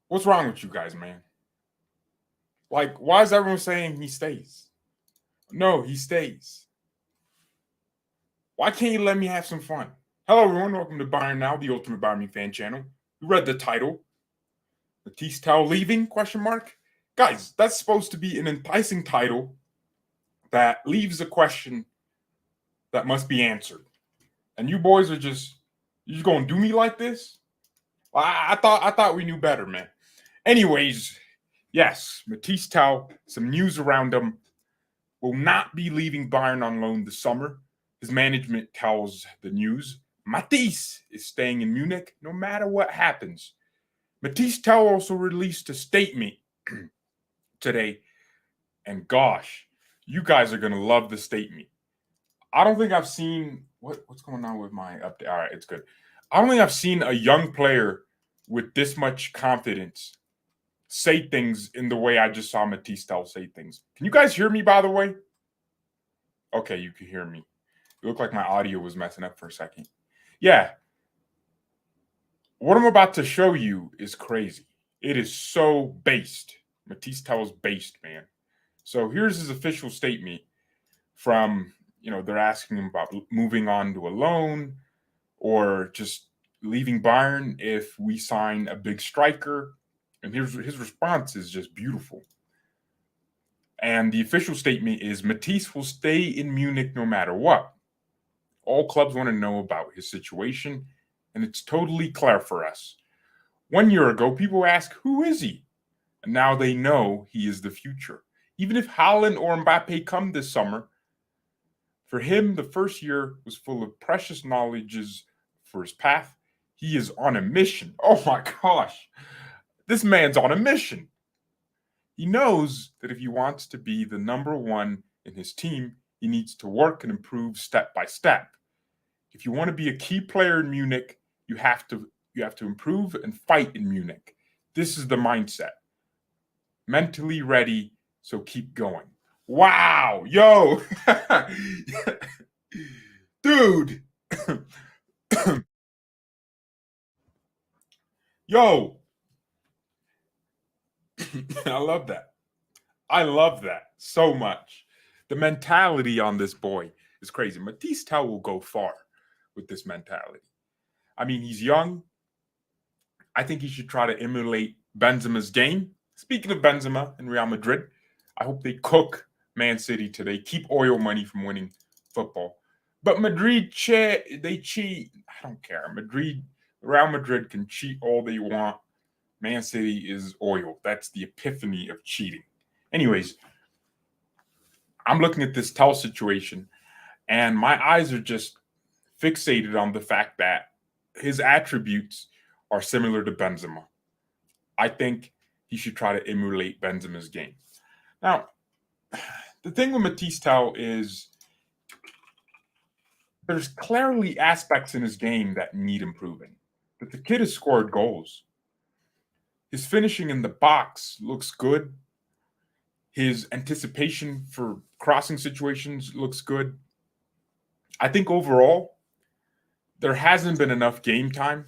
What's wrong with you guys, man? Like, why is everyone saying he stays? No, he stays. Why can't you let me have some fun? Hello, everyone. Welcome to Bayern Now, the ultimate Bayern Munich fan channel. You read the title. Mathys Tel leaving? Question mark. Guys, that's supposed to be an enticing title that leaves a question that must be answered. And you boys are just gonna do me like this? I thought we knew better, man. Anyways, yes, Mathys Tel, some news around him, will not be leaving Bayern on loan this summer. His management tells the news Mathys is staying in Munich no matter what happens. Mathys Tel also released a statement today, and gosh, you guys are gonna love the statement. I don't think I've seen what's going on with my update. All right, it's good. I don't think I've seen a young player with this much confidence say things in the way I just saw Mathys Tel say things. Can you guys hear me, by the way? Okay, you can hear me. It looked like my audio was messing up for a second. Yeah. What I'm about to show you is crazy. It is so based. Mathys Tel is based, man. So here's his official statement from, they're asking him about moving on to a loan or just leaving Bayern if we sign a big striker. And his response is just beautiful. And the official statement is Mathys will stay in Munich no matter what. All clubs want to know about his situation, and it's totally clear for us. 1 year ago, people asked, who is he? And now they know he is the future. Even if Haaland or Mbappe come this summer, for him, the first year was full of precious knowledges for his path. He is on a mission. Oh my gosh. This man's on a mission. He knows that if he wants to be the number one in his team, he needs to work and improve step by step. If you want to be a key player in Munich, you have to improve and fight in Munich. This is the mindset. Mentally ready, so keep going. Wow, yo. Dude. Yo. I love that. I love that so much. The mentality on this boy is crazy. Mathys Tel will go far with this mentality. I mean, he's young. I think he should try to emulate Benzema's game. Speaking of Benzema and Real Madrid, I hope they cook Man City today. Keep oil money from winning football. But Madrid, they cheat. I don't care. Real Madrid can cheat all they want. Man City is oil. That's the epiphany of cheating. Anyways, I'm looking at this Tel situation, and my eyes are just fixated on the fact that his attributes are similar to Benzema. I think he should try to emulate Benzema's game. Now, the thing with Mathys Tel is there's clearly aspects in his game that need improving. But the kid has scored goals. His finishing in the box looks good. His anticipation for crossing situations looks good. I think overall, there hasn't been enough game time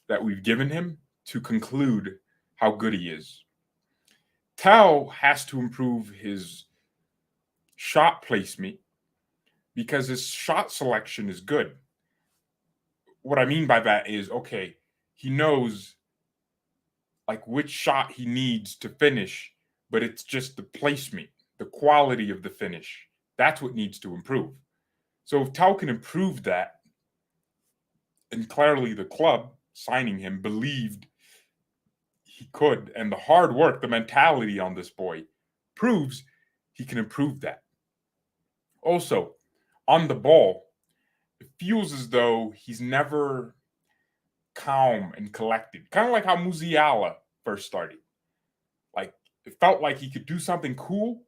that we've given him to conclude how good he is. Tel has to improve his shot placement because his shot selection is good. What I mean by that is, okay, he knows like which shot he needs to finish, but it's just the placement, the quality of the finish. That's what needs to improve. So if Tel can improve that, and clearly the club signing him believed he could, and the hard work, the mentality on this boy proves he can improve that. Also, on the ball, it feels as though he's never calm and collected, kind of like how Musiala first started. Like, it felt like he could do something cool,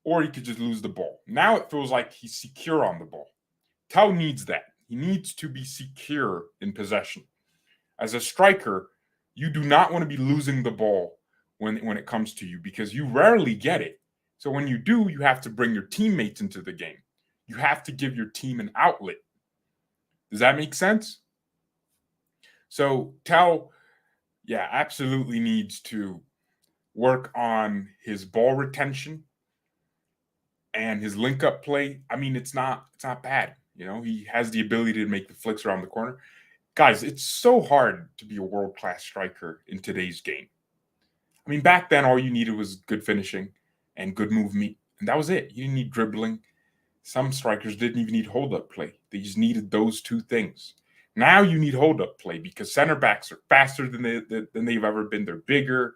or he could just lose the ball. Now it feels like he's secure on the ball. Tel needs that. He needs to be secure in possession. As a striker, you do not want to be losing the ball when it comes to you because you rarely get it. So when you do, you have to bring your teammates into the game. You have to give your team an outlet. Does that make sense? So Tel Yeah, absolutely needs to work on his ball retention and his link up play. I mean, it's not bad. He has the ability to make the flicks around the corner. Guys, it's so hard to be a world class striker in today's game. I mean, back then all you needed was good finishing and good movement, and that was it. You didn't need dribbling. Some strikers didn't even need hold up play. They just needed those two things. Now you need hold up play because center backs are faster than they've ever been. They're bigger.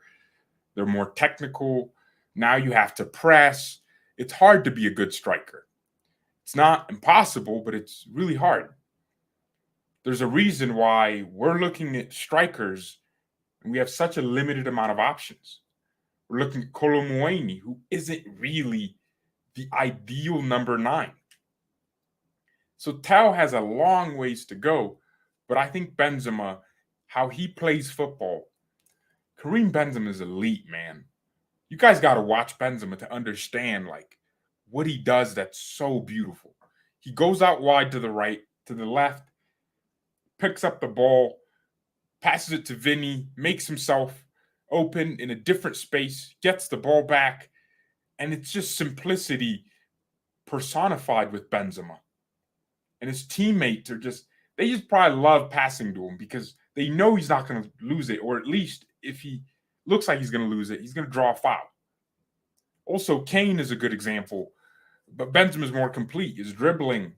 They're more technical. Now you have to press. It's hard to be a good striker. It's not impossible, but it's really hard. There's a reason why we're looking at strikers and we have such a limited amount of options. We're looking at Kolomuani, who isn't really the ideal number 9. So Tel has a long ways to go, but I think Benzema, how he plays football, Karim Benzema is elite, man. You guys got to watch Benzema to understand like what he does that's so beautiful. He goes out wide to the right, to the left, picks up the ball, passes it to Vinny, makes himself open in a different space, gets the ball back, and it's just simplicity personified with Benzema. And his teammates they just probably love passing to him because they know he's not going to lose it, or at least if he looks like he's going to lose it, he's going to draw a foul. Also, Kane is a good example, but Benzema's more complete. His dribbling,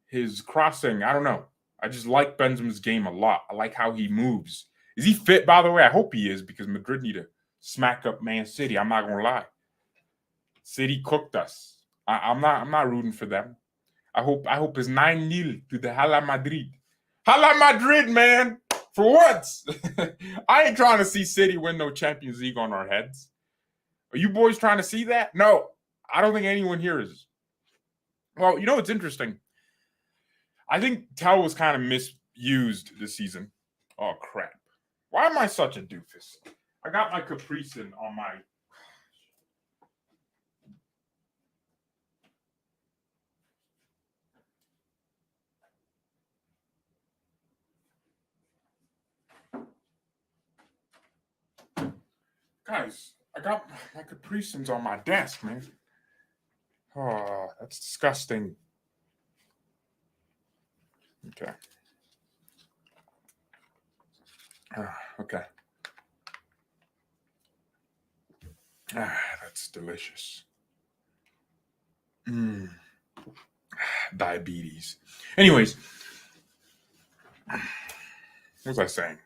his crossing, I don't know. I just like Benzema's game a lot. I like how he moves. Is he fit, by the way? I hope he is because Madrid need to smack up Man City. I'm not going to lie. City cooked us. I'm not rooting for them. I hope it's 9-0 to the Hala Madrid. Hala Madrid, man! For once! I ain't trying to see City win no Champions League on our heads. Are you boys trying to see that? No, I don't think anyone here is. Well, it's interesting. I think Tel was kind of misused this season. Oh, crap. Why am I such a doofus? I got my Capricin on my... Guys, I got my Capricins on my desk, man. Oh, that's disgusting. Okay. Okay. That's delicious. Diabetes. Anyways, what was I saying?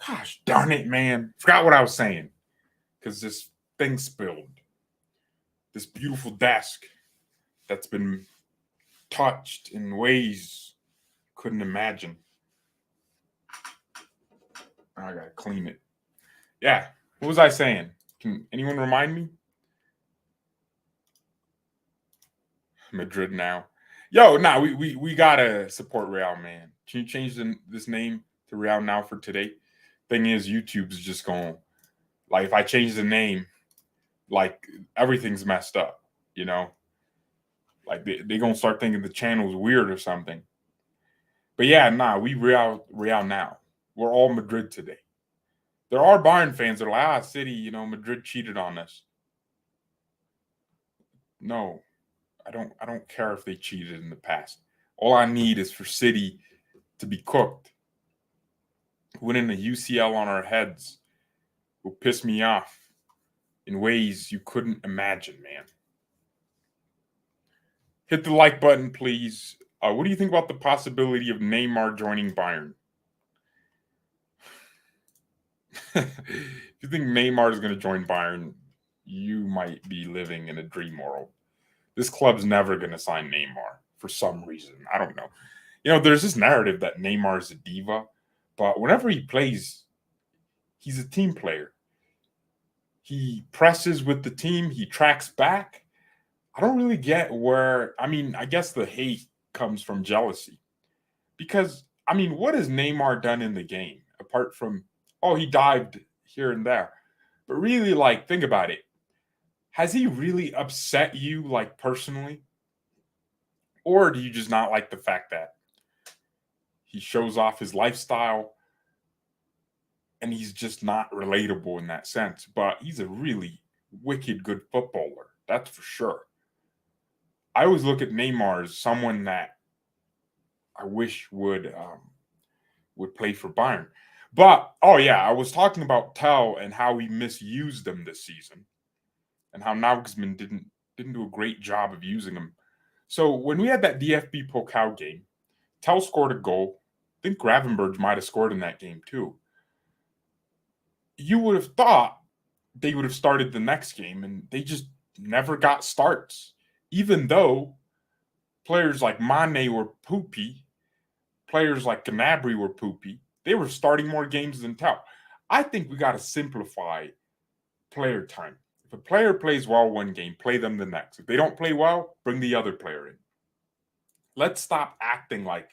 Gosh darn it, man. Forgot what I was saying. Because this thing spilled. This beautiful desk that's been touched in ways you couldn't imagine. I gotta clean it. Yeah. What was I saying? Can anyone remind me? Madrid now. Yo, nah, we gotta support Real, man. Can you change this name to Real now for today? Thing is, YouTube's just going like if I change the name, like everything's messed up, Like they gonna start thinking the channel's weird or something. But yeah, nah, we Real now. We're all Madrid today. There are Bayern fans that are like, City, Madrid cheated on us. No, I don't care if they cheated in the past. All I need is for City to be cooked. Winning the UCL on our heads will piss me off in ways you couldn't imagine, man. Hit the like button, please. What do you think about the possibility of Neymar joining Bayern? If you think Neymar is going to join Bayern, you might be living in a dream world. This club's never going to sign Neymar for some reason. I don't know. There's this narrative that Neymar is a diva, but whenever he plays, he's a team player. He presses with the team, he tracks back. I don't really get I guess the hate comes from jealousy. Because, what has Neymar done in the game apart from, he dived here and there? But really, think about it. Has he really upset you, personally? Or do you just not like the fact that he shows off his lifestyle? and he's just not relatable in that sense. But he's a really wicked good footballer, that's for sure. I always look at Neymar as someone that I wish would play for Bayern. But oh yeah, I was talking about Tel and how he misused them this season, and how Nagelsmann didn't do a great job of using him. So when we had that DFB Pokal game, Tel scored a goal. I think Gravenberch might have scored in that game too. You would have thought they would have started the next game, and they just never got starts. Even though players like Mane were poopy, players like Gnabry were poopy, they were starting more games than Tel. I think we got to simplify player time. If a player plays well one game, play them the next. If they don't play well, bring the other player in. Let's stop acting like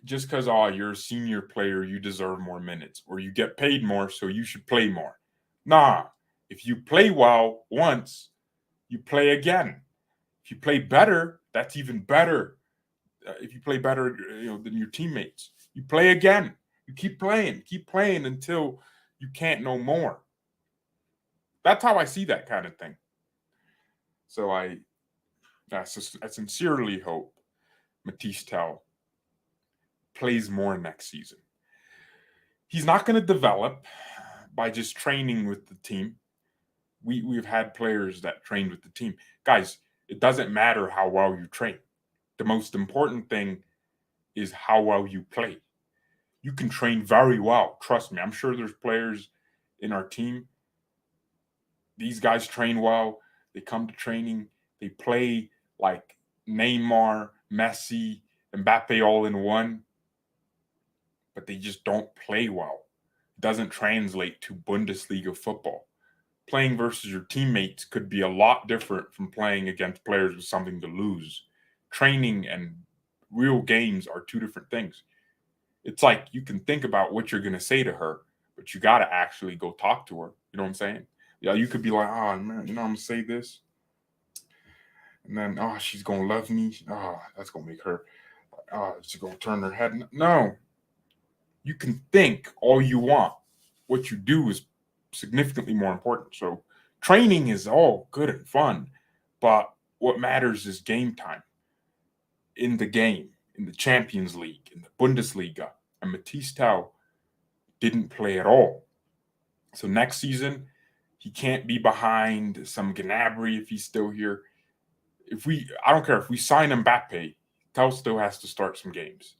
just because you're a senior player, you deserve more minutes, or you get paid more, so you should play more. Nah, if you play well once, you play again. If you play better, that's even better. If you play better, than your teammates, you play again. You keep playing until you can't no more. That's how I see that kind of thing. So I sincerely hope Mathys Tel plays more next season. He's not going to develop by just training with the team. We've had players that trained with the team. Guys, it doesn't matter how well you train. The most important thing is how well you play. You can train very well. Trust me. I'm sure there's players in our team. These guys train well. They come to training. They play like Neymar, Messi, Mbappe all in one. But they just don't play well. It doesn't translate to Bundesliga football. Playing versus your teammates could be a lot different from playing against players with something to lose. Training and real games are two different things. It's like you can think about what you're going to say to her, but you got to actually go talk to her. You know what I'm saying? Yeah, you could be like, oh, man, I'm going to say this. And then, she's going to love me. That's going to make her, she's going to turn her head. No. You can think all you want. What you do is significantly more important. So training is all good and fun, but what matters is game time. In the game, in the Champions League, in the Bundesliga. And Mathys Tel didn't play at all. So next season, he can't be behind some Gnabry if he's still here. I don't care if we sign Mbappe, Tel still has to start some games.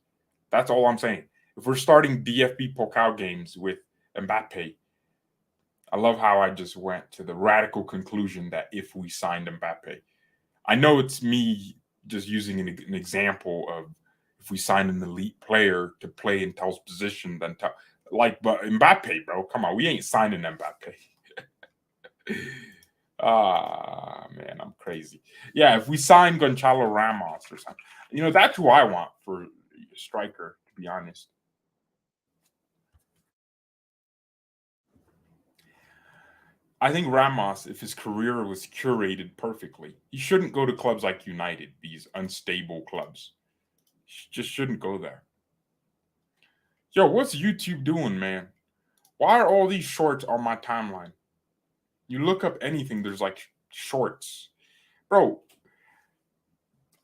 That's all I'm saying. If we're starting DFB Pokal games with Mbappe, I love how I just went to the radical conclusion that if we signed Mbappe, I know it's me just using an example of if we sign an elite player to play in Tel's position, then but Mbappe, bro, come on, we ain't signing Mbappe. Man, I'm crazy. Yeah, if we sign Gonçalo Ramos or something, that's who I want for a striker, to be honest. I think Ramos, if his career was curated perfectly, he shouldn't go to clubs like United, these unstable clubs. He just shouldn't go there. Yo, what's YouTube doing, man? Why are all these shorts on my timeline? You look up anything, there's like shorts. Bro,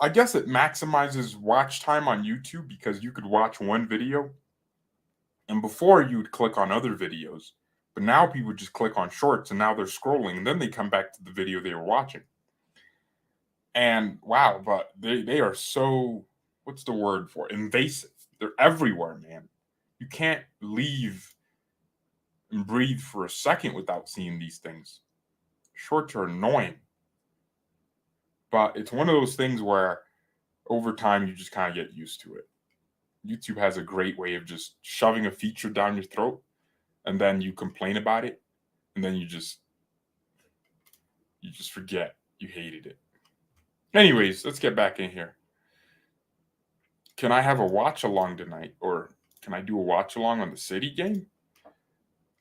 I guess it maximizes watch time on YouTube because you could watch one video. And before you'd click on other videos. But now people just click on shorts and now they're scrolling and then they come back to the video they were watching. And wow, but they are so, what's the word for it? Invasive. They're everywhere, man. You can't leave and breathe for a second without seeing these things. Shorts are annoying. But it's one of those things where over time you just kind of get used to it. YouTube has a great way of just shoving a feature down your throat and then you complain about it and then you just forget you hated it. Anyways, let's get back in here. Can I have a watch along tonight, or can I do a watch along on the City game?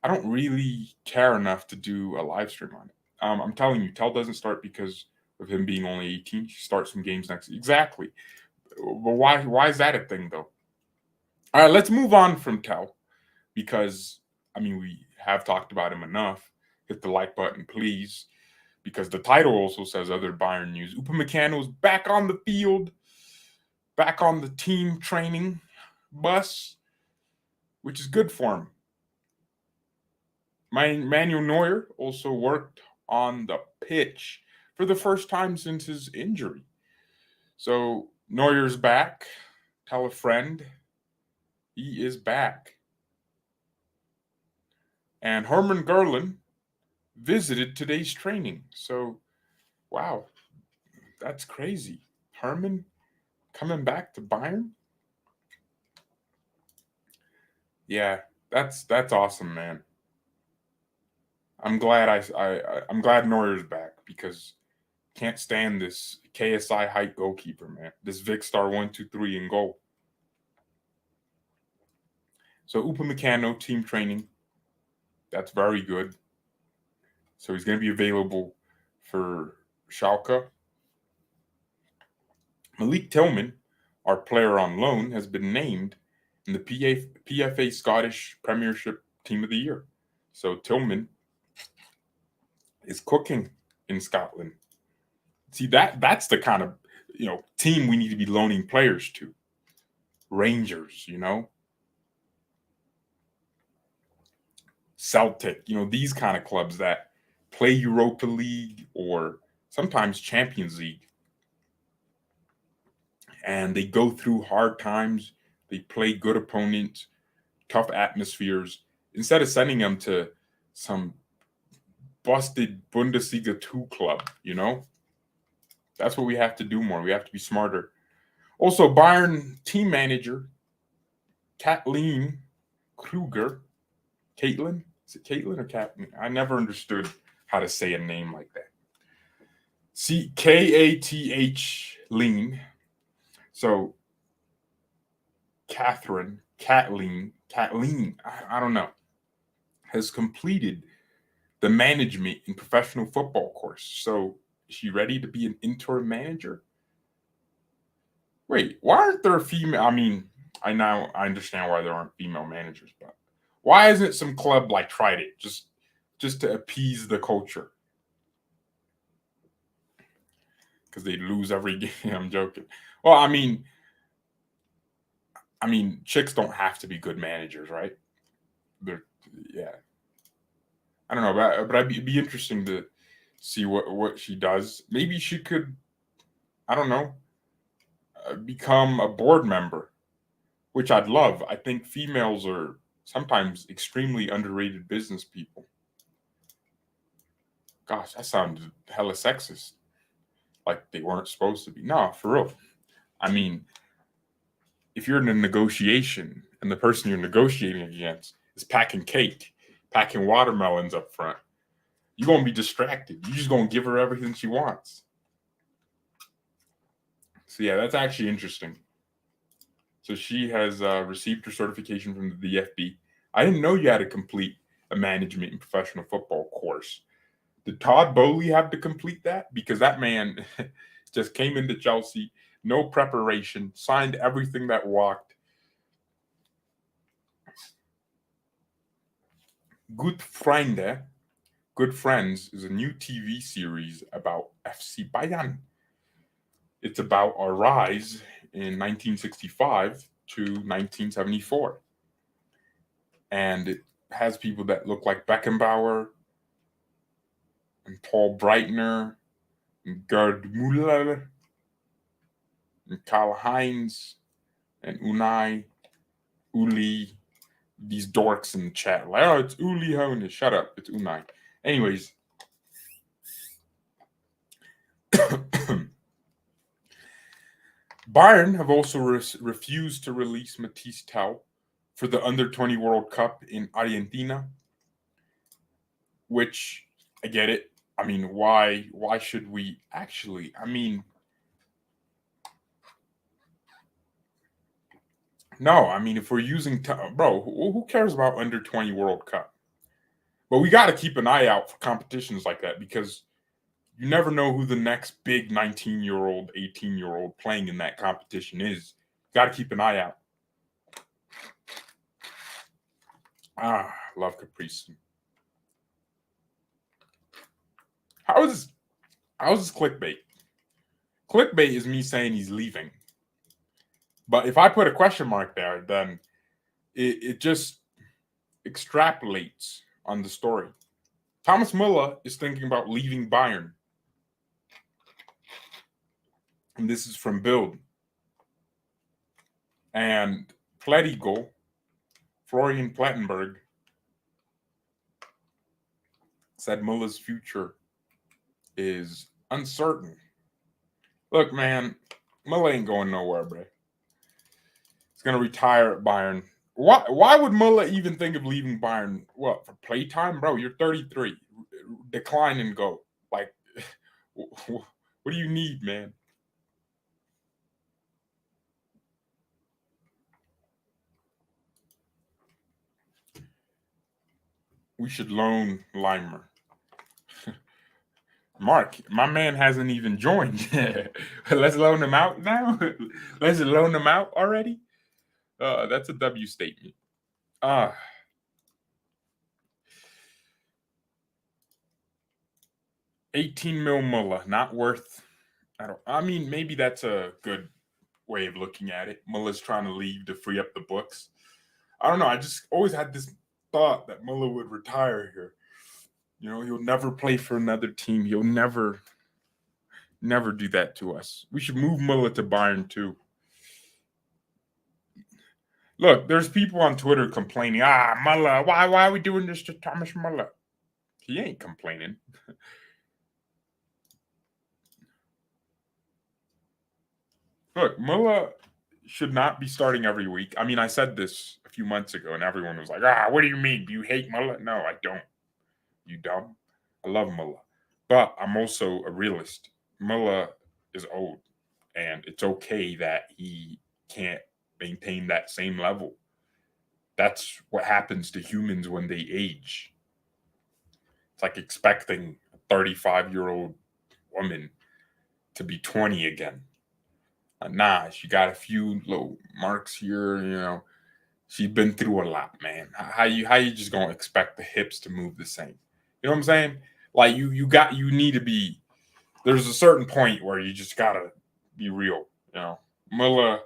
I don't really care enough to do a live stream on it. I'm telling you, Tel doesn't start because of him being only 18. He starts some games next. Exactly. But why is that a thing though? All right, let's move on from Tel because I mean, we have talked about him enough. Hit the like button, please, because the title also says other Bayern news. Upamecano's back on the field, back on the team training bus, which is good for him. Manuel Neuer also worked on the pitch for the first time since his injury. So Neuer's back. Tell a friend he is back. And Hermann Gerland visited today's training. So, wow, that's crazy. Herman coming back to Bayern? Yeah, that's awesome, man. I'm glad I'm glad Neuer's back because can't stand this KSI height goalkeeper, man. This Vic Star 1-2-3 in goal. So Upamecano team training, that's very good. So he's going to be available for Schalke. Malik Tillman, our player on loan, has been named in the PFA Scottish Premiership Team of the Year. So Tillman is cooking in Scotland. See, that's the kind of team we need to be loaning players to. Rangers, Celtic, these kind of clubs that play Europa League or sometimes Champions League. And they go through hard times. They play good opponents, tough atmospheres. Instead of sending them to some busted Bundesliga 2 club, That's what we have to do more. We have to be smarter. Also, Bayern team manager, Kathleen Kruger. Caitlin? Is it Caitlin or Kathleen? I never understood how to say a name like that. Kath Lean. So, Kathleen, I don't know, has completed the management in professional football course. So, is she ready to be an interim manager? Wait, why aren't there female? I mean, I understand why there aren't female managers, but why isn't some club tried it just to appease the culture? Because they lose every game. I'm joking. Well, I mean, chicks don't have to be good managers, right? Yeah. I don't know, but it'd be interesting to see what she does. Maybe she could, I don't know, become a board member, which I'd love. I think females are sometimes extremely underrated business people. Gosh, that sounded hella sexist. Like they weren't supposed to be. No, for real. I mean, if you're in a negotiation and the person you're negotiating against is packing cake, packing watermelons up front, you're going to be distracted. You're just going to give her everything she wants. So, yeah, that's actually interesting. So she has received her certification from the DFB. I didn't know you had to complete a management and professional football course. Did Todd Bowley have to complete that? Because that man just came into Chelsea, no preparation, signed everything that walked. Good Friends is a new TV series about FC Bayern. It's about our rise in 1965 to 1974. And it has people that look like Beckenbauer and Paul Breitner and Gerd Muller and Karl Heinz and Uli, these dorks in the chat. Like, oh, it's Uli Hoeneß. Shut up. It's Unai. Anyways. Bayern have also refused to release Mathys Tel for the Under-20 World Cup in Argentina, which, I get it. I mean, why should we actually? I mean, no, I mean, if we're using, bro, who cares about Under-20 World Cup? But we got to keep an eye out for competitions like that because you never know who the next big 19-year-old, 18-year-old playing in that competition is. Got to keep an eye out. love Caprice. How is this clickbait? Clickbait is me saying he's leaving. But if I put a question mark there, then it just extrapolates on the story. Thomas Muller is thinking about leaving Bayern. And this is from Bild. And Plettigo, Florian Plettenberg, said Muller's future is uncertain. Look, man, Muller ain't going nowhere, bro. He's going to retire at Bayern. Why would Muller even think of leaving Bayern? What, for playtime? Bro, you're 33. Decline and go. Like, what do you need, man? We should loan Limer. Mark, my man hasn't even joined. Let's loan him out now. Let's loan him out already. That's a W statement. 18 mil Muller, not worth. I mean, maybe that's a good way of looking at it. Muller's trying to leave to free up the books. I don't know. I just always had this thought that Muller would retire here. You know, he'll never play for another team. He'll never do that to us. We should move Muller to Bayern too. Look, there's people on Twitter complaining, Muller, why are we doing this to Thomas Muller? He ain't complaining. Look, Muller should not be starting every week. I mean, I said this a few months ago, and everyone was like, what do you mean? Do you hate Muller? No, I don't. You dumb. I love Muller. But I'm also a realist. Muller is old, and it's okay that he can't maintain that same level. That's what happens to humans when they age. It's like expecting a 35-year-old woman to be 20 again. Nah, she got a few little marks here, you know. She's been through a lot, man. How you just gonna expect the hips to move the same? You know what I'm saying? Like you need to be. There's a certain point where you just gotta be real. You know, Muller,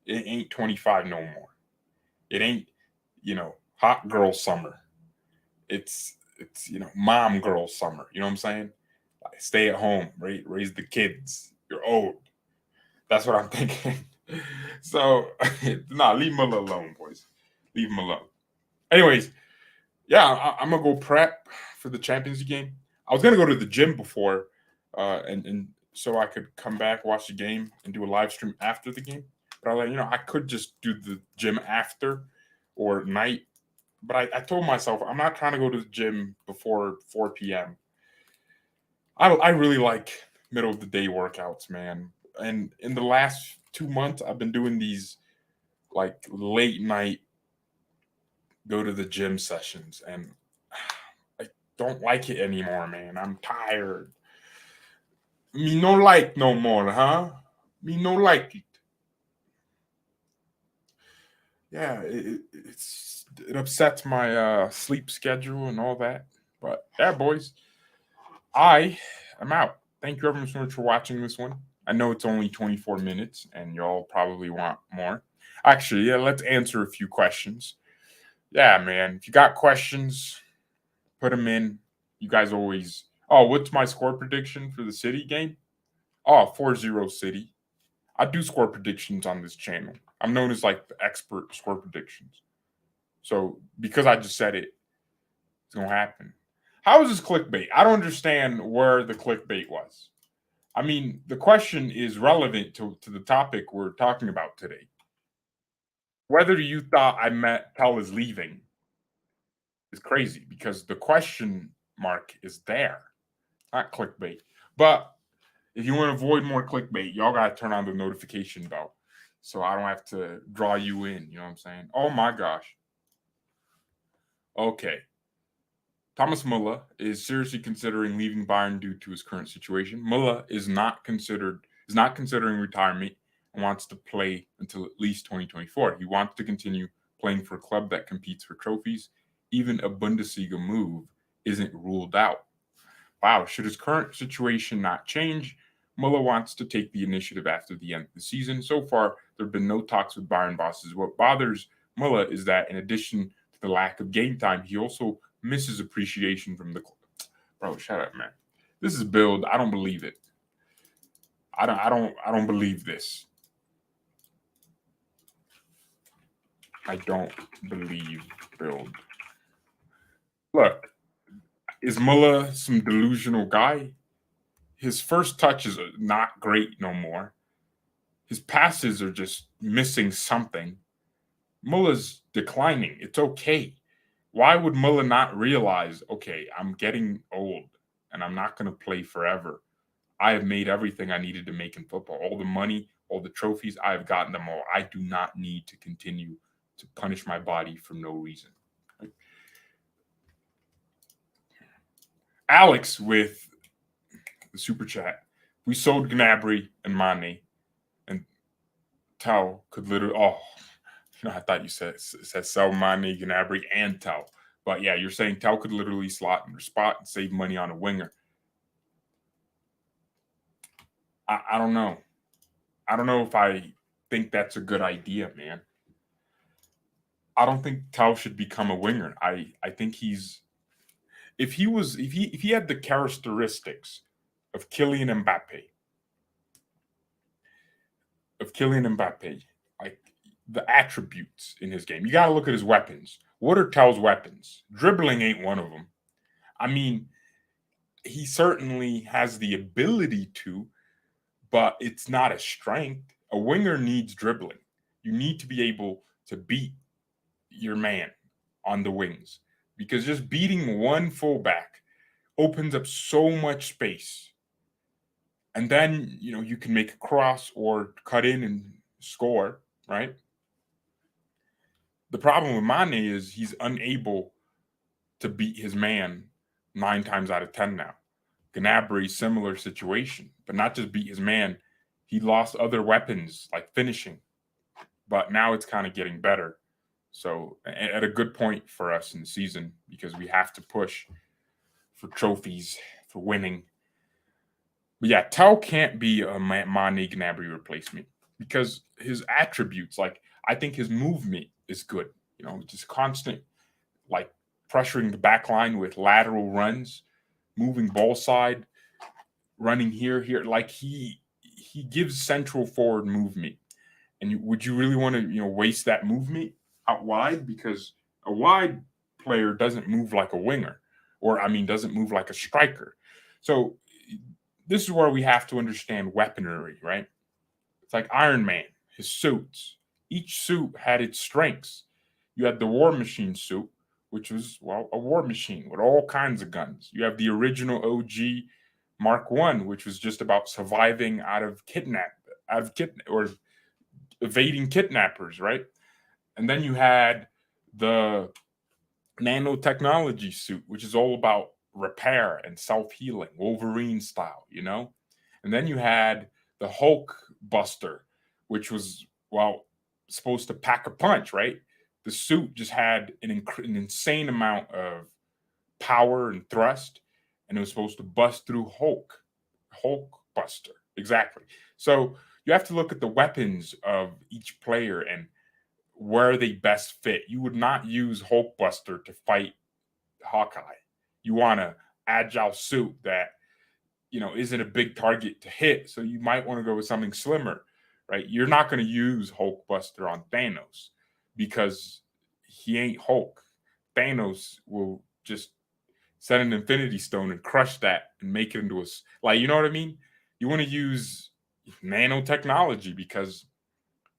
it ain't 25 no more. It ain't, hot girl summer. It's mom girl summer. You know what I'm saying? Like, stay at home, raise the kids. You're old. That's what I'm thinking. So, leave Muller alone, boys. Leave him alone. Anyways, yeah, I'm gonna go prep for the Champions League game. I was gonna go to the gym before, and so I could come back, watch the game, and do a live stream after the game. But I was like, I could just do the gym after or night. But I told myself I'm not trying to go to the gym before 4 p.m. I really like middle of the day workouts, man. And in the last 2 months, I've been doing these like late night go to the gym sessions, and I don't like it anymore, man. I'm tired. Me no like no more, huh? Me no like it. Yeah, it upsets my sleep schedule and all that. But yeah, boys, I am out. Thank you everyone so much for watching this one. I know it's only 24 minutes, and y'all probably want more. Actually, yeah, let's answer a few questions. Yeah, man, if you got questions, put them in. You guys always. Oh, what's my score prediction for the City game? Oh, 4-0 City. I do score predictions on this channel. I'm known as like the expert score predictions. So because I just said it, it's gonna happen. How is this clickbait? I don't understand where the clickbait was. I mean, the question is relevant to the topic we're talking about today. Whether you thought Mathys Tel is leaving is crazy because the question mark is there. Not clickbait. But if you want to avoid more clickbait, y'all got to turn on the notification bell so I don't have to draw you in. You know what I'm saying? Oh my gosh. Okay. Thomas Muller is seriously considering leaving Bayern due to his current situation. Muller is not considering retirement and wants to play until at least 2024. He wants to continue playing for a club that competes for trophies even a Bundesliga move isn't ruled out. Wow, should his current situation not change, Muller wants to take the initiative after the end of the season. So far, there have been no talks with Bayern bosses. What bothers Muller is that in addition to the lack of game time, he also misses appreciation from the club. Bro, shut up, man. This is build. I don't believe it. I don't believe this. I don't believe build. Look, is Muller some delusional guy? His first touches are not great no more. His passes are just missing something. Muller's declining. It's okay. Why would Muller not realize, okay, I'm getting old and I'm not going to play forever? I have made everything I needed to make in football. All the money, all the trophies, I have gotten them all. I do not need to continue to punish my body for no reason. Alex with the super chat. We sold Gnabry and Mane, and Tel could literally. Oh, I thought you said sell Mane, Gnabry, and Tel. But yeah, you're saying Tel could literally slot in your spot and save money on a winger. I don't know. I don't know if I think that's a good idea, man. I don't think Tel should become a winger. I think he's if he had the characteristics of Kylian Mbappe, like the attributes in his game. You got to look at his weapons. What are Tel's weapons? Dribbling ain't one of them. I mean, he certainly has the ability to, but it's not a strength. A winger needs dribbling. You need to be able to beat your man on the wings because just beating one fullback opens up so much space. And then, you can make a cross or cut in and score, right? The problem with Mane is he's unable to beat his man 9 times out of 10 now. Gnabry, similar situation, but not just beat his man. He lost other weapons like finishing, but now it's kind of getting better. So at a good point for us in the season because we have to push for trophies, for winning. But yeah, Tel can't be a Mane Gnabry replacement because his attributes, like I think his movement is good. Just constant, like pressuring the back line with lateral runs, moving ball side, running here. Like he gives central forward movement. And would you really want to waste that movement out wide? Because a wide player doesn't move like a winger, or doesn't move like a striker. So this is where we have to understand weaponry, right? It's like Iron Man, his suits. Each suit had its strengths. You had the War Machine suit, which was a war machine with all kinds of guns. You have the original OG Mark One, which was just about surviving out of or evading kidnappers, right? And then you had the nanotechnology suit, which is all about repair and self-healing, Wolverine style, And then you had the Hulk Buster, which was supposed to pack a punch, right? The suit just had an insane amount of power and thrust, and it was supposed to bust through Hulk Buster, exactly. So you have to look at the weapons of each player and where they best fit. You would not use Hulkbuster to fight Hawkeye. You want an agile suit that isn't a big target to hit, so you might want to go with something slimmer, right? You're not going to use Hulkbuster on Thanos because he ain't Hulk. Thanos will just set an Infinity Stone and crush that and make it into you know what I mean? You want to use nanotechnology because,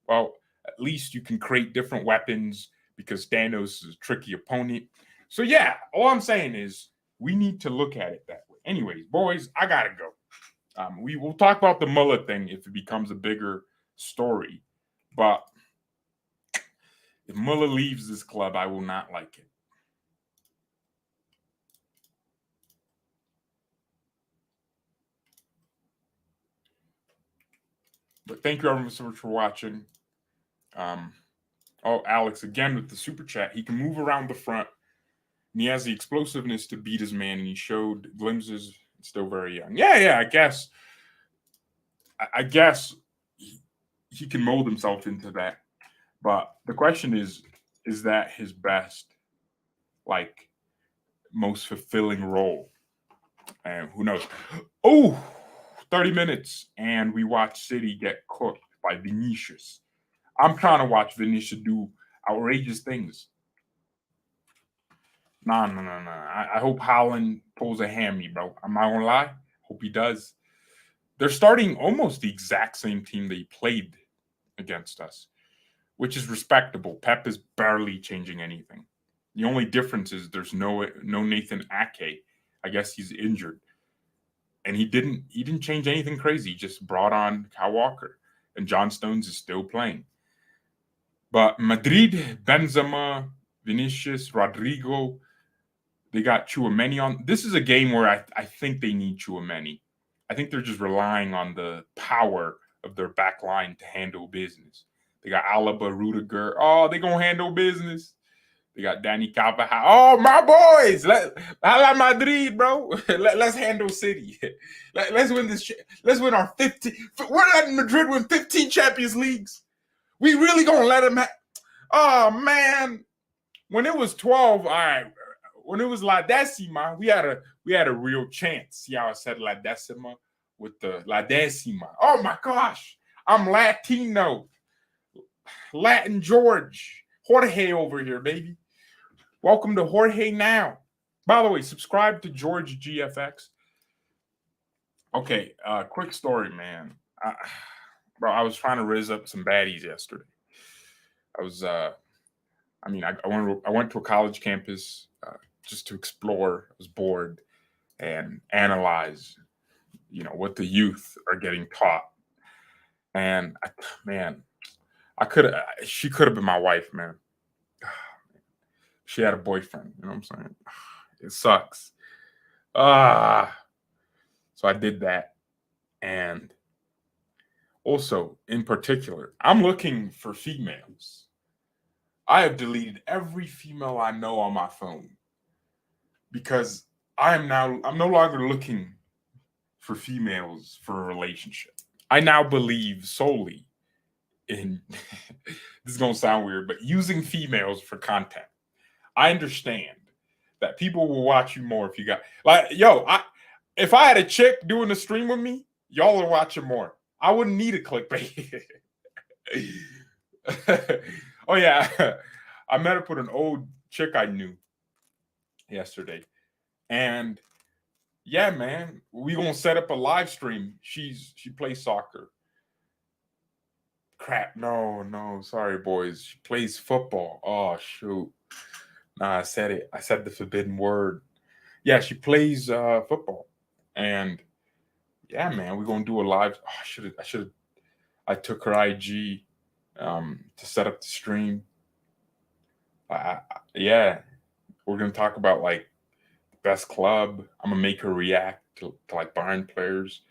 at least you can create different weapons because Thanos is a tricky opponent. So yeah, all I'm saying is we need to look at it that way. Anyways, boys, I gotta go. We will talk about the Muller thing if it becomes a bigger story, but if Muller leaves this club, I will not like it. But thank you everyone so much for watching. Alex again with the super chat. He can move around the front. he has the explosiveness to beat his man, and he showed glimpses. Still very young. Yeah. I guess he can mold himself into that. But the question is that his best, like, most fulfilling role? And who knows? Oh, 30 minutes, and we watch City get cooked by Vinicius. I'm trying to watch Vinicius do outrageous things. No. I hope Haaland pulls a hammy, bro. I'm not gonna lie. Hope he does. They're starting almost the exact same team they played against us, which is respectable. Pep is barely changing anything. The only difference is there's no Nathan Ake. I guess he's injured, and he didn't change anything crazy. He just brought on Kyle Walker, and John Stones is still playing. But Madrid, Benzema, Vinicius, Rodrigo, they got Chouameni on. This is a game where I think they need Chouameni. I think they're just relying on the power of their back line to handle business. They got Alaba, Rudiger. Oh, they gonna handle business. They got Danny Carvajal. Oh, my boys. Hala Madrid, bro. Let's handle City. Let's win this. Let's win our 15. We're letting Madrid win 15 Champions Leagues. We really gonna let them oh, man. When it was 12, all right. When it was La Decima, we had a real chance. See how I said La Decima with the La Decima? Oh my gosh, I'm Latino, Latin George, Jorge over here, baby. Welcome to Jorge Now. By the way, subscribe to George GFX. Okay, quick story, man. Bro, I was trying to riz up some baddies yesterday. I was, I went to a college campus. Just to explore. I was bored and analyze, what the youth are getting taught. And she could have been my wife, man. She had a boyfriend, you know what I'm saying? It sucks. So I did that. And also, in particular, I'm looking for females. I have deleted every female I know on my phone because I'm no longer looking for females for a relationship. I now believe solely in this is gonna sound weird, but using females for content. I understand that people will watch you more if you got if I had a chick doing a stream with me, y'all are watching more. I wouldn't need a clickbait. Oh yeah. I met up with an old chick I knew yesterday. And yeah, man, we gonna set up a live stream. She plays soccer. Crap, no, sorry, boys. She plays football. Oh shoot. Nah, I said it. I said the forbidden word. Yeah, she plays football. And yeah, man, we're gonna do a live. Oh, I took her IG to set up the stream. Yeah, we're gonna talk about like the best club. I'm gonna make her react to like Bayern players,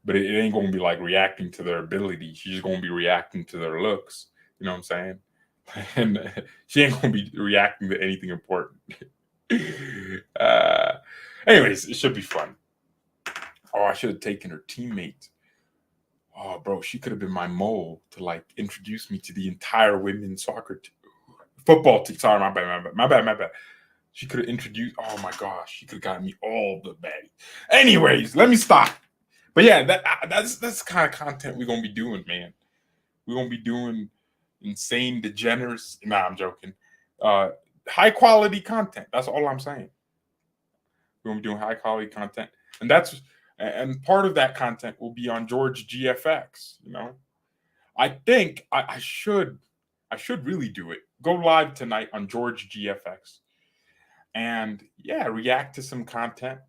but it ain't gonna be like reacting to their ability. She's just gonna be reacting to their looks. You know what I'm saying? And she ain't gonna be reacting to anything important. uh, Anyways, it should be fun. Oh, I should have taken her teammate. Oh, bro, she could have been my mole to like introduce me to the entire women's football team. Sorry, my bad. She could have introduced. Oh my gosh, she could have gotten me all the baddies. Anyways, let me stop. But yeah, that's the kind of content we're gonna be doing, man. We're gonna be doing insane, degenerates. Nah, I'm joking. High quality content. That's all I'm saying. We're gonna be doing high quality content, and part of that content will be on George GFX. I think I should really do it. Go live tonight on George GFX, and yeah, react to some content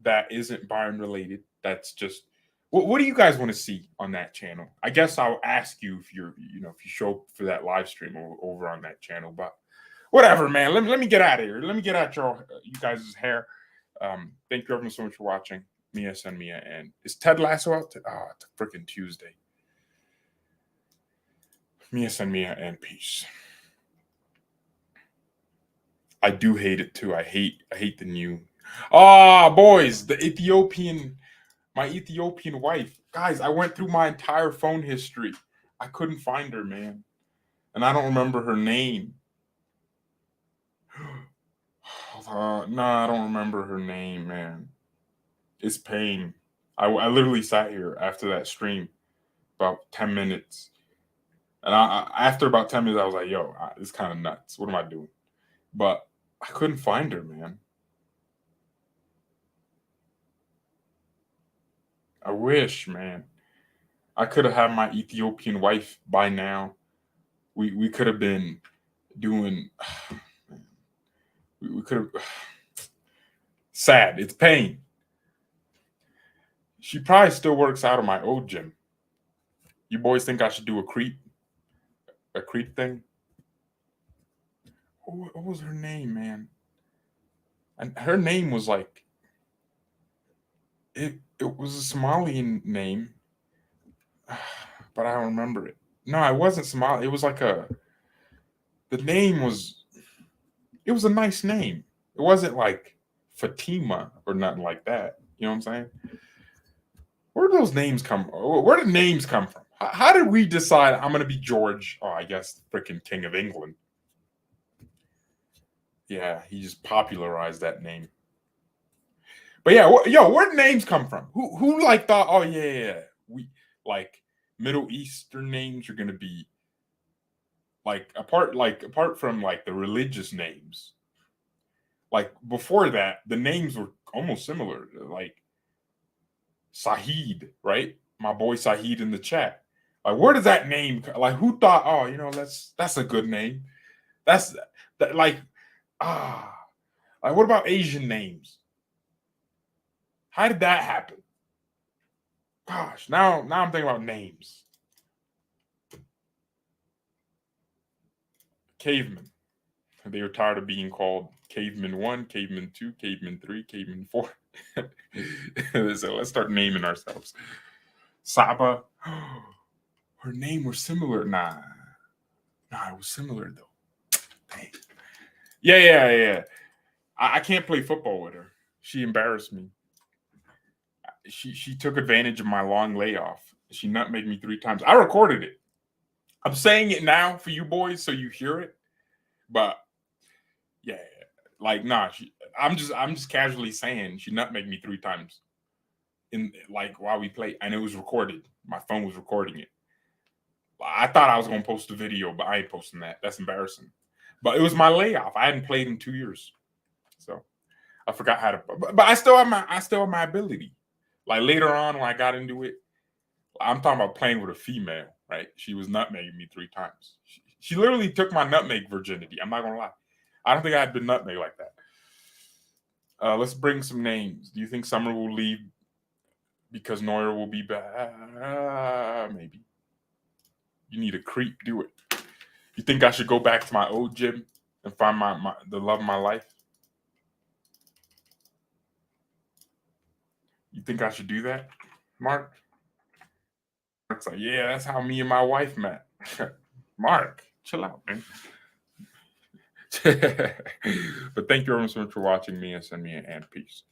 that isn't Bayern related. That's just what do you guys want to see on that channel? I guess I'll ask you if if you show up for that live stream over on that channel. But whatever, man. Let me get out of here. Let me get out you guys' hair. Thank you everyone so much for watching. Mia, and is Ted Lasso out? It's a freaking Tuesday. Mia, and peace. I do hate it too. I hate the new. Ah, boys, my Ethiopian wife. Guys, I went through my entire phone history. I couldn't find her, man. And I don't remember her name. No, I don't remember her name, man. It's pain. I literally sat here after that stream about 10 minutes. And after about 10 minutes, I was like, yo, it's kind of nuts. What am I doing? But I couldn't find her, man. I wish, man. I could have had my Ethiopian wife by now. We could have been doing. We could have. Sad. It's pain. She probably still works out of my old gym. You boys think I should do a creep thing? What was her name, man? And her name was like it. It was a Somalian name, but I don't remember it. No, it wasn't Somali. It was like a. The name was. It was a nice name. It wasn't like Fatima or nothing like that. You know what I'm saying? Where do those names come? Where did names come from? How did we decide I'm gonna be George? Oh, I guess the freaking King of England. Yeah, he just popularized that name. But yeah, where did names come from? Who like thought? Oh yeah, we like Middle Eastern names are gonna be apart from like the religious names. Like before that, the names were almost similar. Like Sahid, right? My boy Sahid in the chat. Like, where does that name? Like, who thought? Oh, that's a good name. That's that. Like, ah, like what about Asian names? How did that happen? Gosh, now I'm thinking about names. Caveman. They were tired of being called Caveman 1, Caveman 2, Caveman 3, Caveman 4. So let's start naming ourselves. Saba. Her name was similar. Nah, it was similar though. Dang. Yeah. I can't play football with her. She embarrassed me. She took advantage of my long layoff. She nutmegged me 3 times. I recorded it. I'm saying it now for you boys so you hear it. But yeah, like nah. I'm just casually saying she nutmegged me 3 times in like while we played, and it was recorded. My phone was recording it. I thought I was gonna post a video, but I ain't posting that. That's embarrassing. But it was my layoff. I hadn't played in 2 years, so I forgot how to. But I still have my ability. Like later on when I got into it, I'm talking about playing with a female, right? She was nutmegging me 3 times. She literally took my nutmeg virginity. I'm not gonna lie. I don't think I had been nutmeg like that. Let's bring some names. Do you think Summer will leave because Neuer will be back? Maybe. You need a creep. Do it. You think I should go back to my old gym and find the love of my life? You think I should do that, Mark? Mark's like, yeah, that's how me and my wife met. Mark, chill out, man. But thank you very much for watching me and send me an and peace.